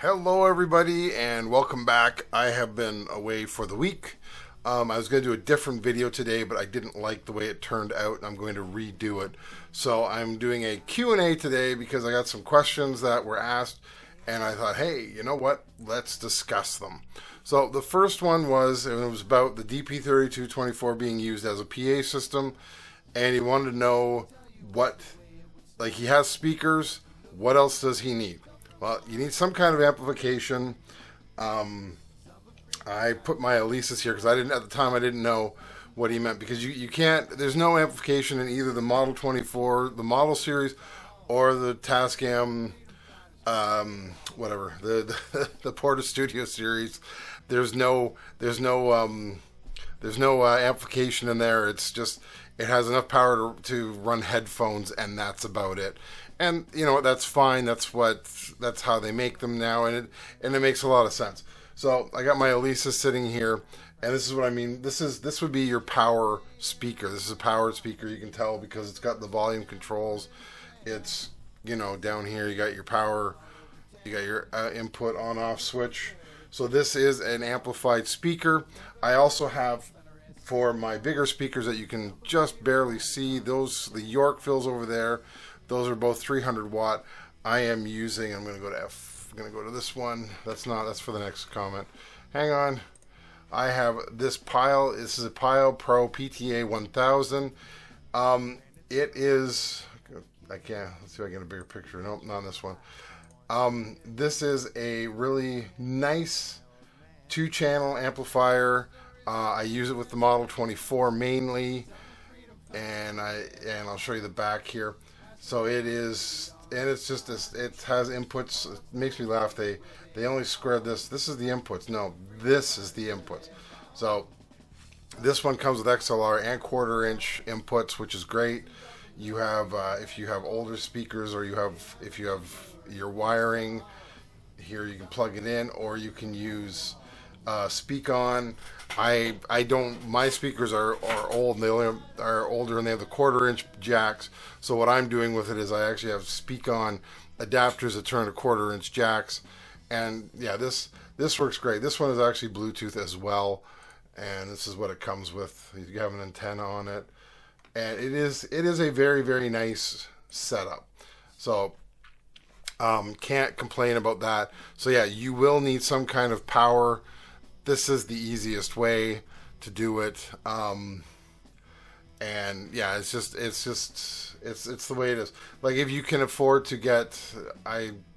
Hello everybody and welcome back. I have been away for the week. I was going to do a different video today, but I didn't like the way it turned out and I'm going to redo it. So I'm doing a Q&A today because I got some questions that were asked and I thought, hey, you know what? Let's discuss them. So the first one was, it was about the DP3224 being used as a PA system, and he wanted to know what, like, he has speakers, what else does he need? Well, you need some kind of amplification. I put my Alesis here because at the time I didn't know what he meant, because you can't, there's no amplification in either the Model 24, the Model Series, or the Tascam, whatever, the Porta Studio Series. There's no amplification in there. It's just, it has enough power to run headphones, and that's about it. And you know what, that's fine. That's how they make them now, and it makes a lot of sense. So I got my Alesis sitting here, and this is what I mean. This would be your power speaker. This is a powered speaker. You can tell because it's got the volume controls. It's, you know, down here you got your power, you got your input on off switch. So this is an amplified speaker. I also have, for my bigger speakers that you can just barely see, those, the Yorkvilles over there, those are both 300 watt. I am using, I'm going to go to I'm going to go to this one. That's for the next comment. Hang on. I have this Pile. This is a Pile Pro PTA 1000. It is, I can't, let's see if I get a bigger picture. Nope, not on this one. This is a really nice 2-channel amplifier. I use it with the Model 24 mainly, and I'll show you the back here. So it is, and it's just this, it has inputs. It makes me laugh. They only squared this. This is the inputs. No, this is the inputs. So this one comes with XLR and 1/4-inch inputs, which is great. You have, if you have older speakers, or if you have your wiring here, you can plug it in, or you can use speak on. I don't, my speakers are old, and they only are older, and they have the 1/4-inch jacks. So what I'm doing with it is I actually have speak on adapters that turn to 1/4-inch jacks, and yeah, this works great. This one is actually Bluetooth as well, and this is what it comes with. You have an antenna on it, and it is a very, very nice setup. So can't complain about that. So yeah, you will need some kind of power. This is the easiest way to do it, and yeah, it's the way it is. Like, if you can afford to get,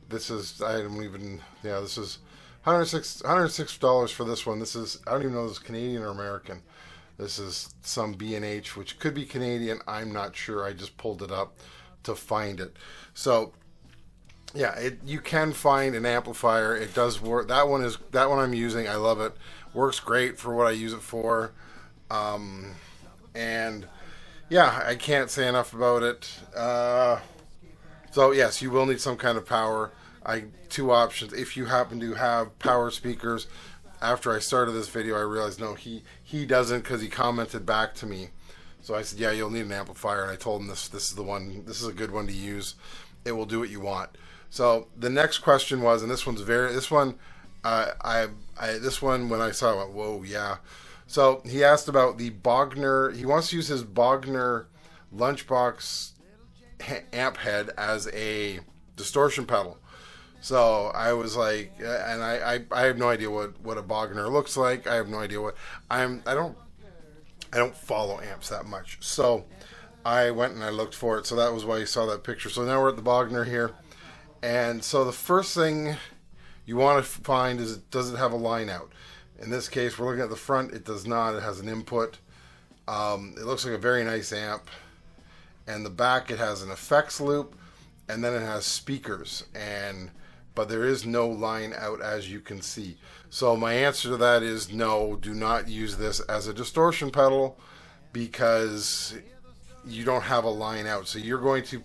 this is $106 for this one. This is, I don't even know if this is Canadian or American. This is some B&H, which could be Canadian. I'm not sure. I just pulled it up to find it. So yeah, you can find an amplifier. It does work. That one I'm using. I love it. Works great for what I use it for. And yeah, I can't say enough about it. So yes, you will need some kind of power. Two options. If you happen to have power speakers, after I started this video, I realized no, he doesn't, because he commented back to me. So I said, yeah, you'll need an amplifier, and I told him this is the one. This is a good one to use. It will do what you want. So the next question was, and this one when I saw it, I went, whoa, yeah. So he asked about the Bogner. He wants to use his Bogner Lunchbox amp head as a distortion pedal. So I was like, and I have no idea what a Bogner looks like. I have no idea what I don't follow amps that much. So I went and I looked for it. So that was why you saw that picture. So now we're at the Bogner here. And so the first thing you want to find is, does it have a line out? In this case, we're looking at the front. It does not. It has an input. It looks like a very nice amp. And the back, it has an effects loop, and then it has speakers. But there is no line out, as you can see. So my answer to that is no, do not use this as a distortion pedal, because you don't have a line out. So you're going to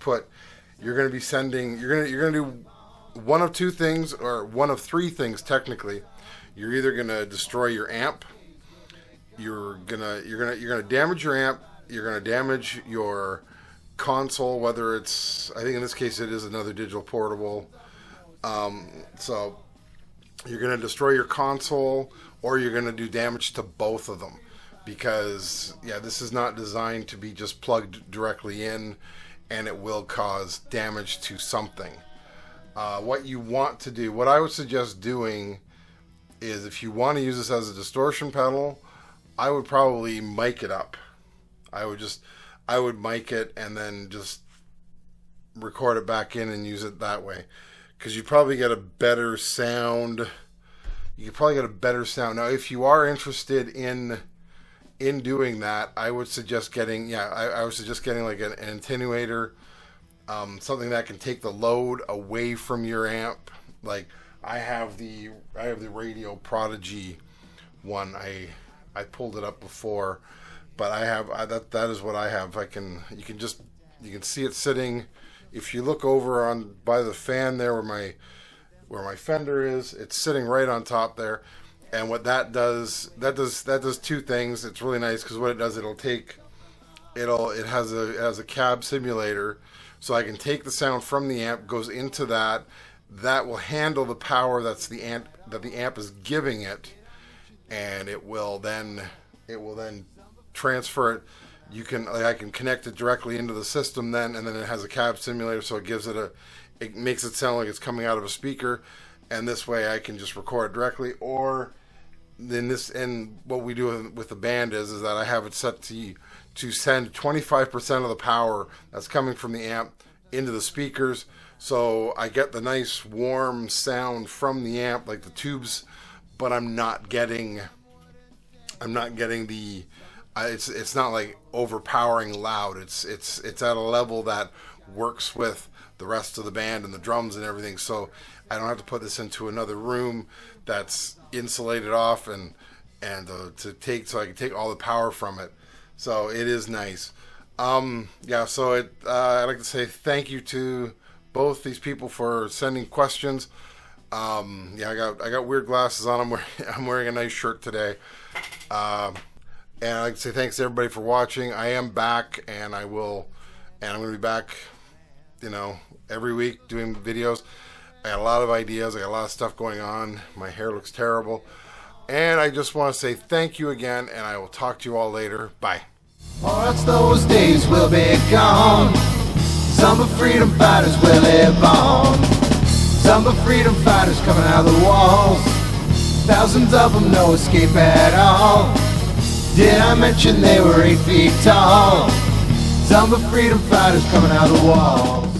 do one of two things, or one of three things technically. You're either going to destroy your amp, you're going to damage your amp, you're going to damage your console, whether it's, I think in this case it is another digital portable. So you're going to destroy your console, or you're going to do damage to both of them. Because, yeah, this is not designed to be just plugged directly in, and it will cause damage to something. What you want to do, what I would suggest doing, is if you want to use this as a distortion pedal, I would probably mic it up. I would mic it and then just record it back in and use it that way. Because you probably get a better sound. You could probably get a better sound. Now, if you are interested in doing that, I would suggest getting, I would suggest getting like an attenuator, something that can take the load away from your amp. Like I have the Radio Prodigy one. I pulled it up before, but that is what I have. You can see it sitting. If you look over on by the fan there where my Fender is, it's sitting right on top there. And what that does two things. It's really nice because what it does, it has a cab simulator, so I can take the sound from the amp, goes into that will handle the power that the amp is giving it, and it will then transfer it. I can connect it directly into the system then, and then it has a cab simulator, so it makes it sound like it's coming out of a speaker, and this way I can just record it directly. Or then what we do with the band is that I have it set to send 25% of the power that's coming from the amp into the speakers, so I get the nice warm sound from the amp, like the tubes, but I'm not getting the it's not like overpowering loud. It's at a level that works with the rest of the band and the drums and everything, so I don't have to put this into another room that's insulated off so I can take all the power from it. So it is nice. I'd like to say thank you to both these people for sending questions. I got weird glasses on. I'm wearing a nice shirt today. And I'd like to say thanks to everybody for watching. I am back, and I'm going to be back, every week doing videos. I got a lot of ideas. I got a lot of stuff going on. My hair looks terrible. And I just want to say thank you again, and I will talk to you all later. Bye. Or else those days will be gone. Some freedom fighters will live on. Some freedom fighters coming out of the walls. Thousands of them, no escape at all. Did I mention they were 8 feet tall? Some freedom fighters coming out of the walls.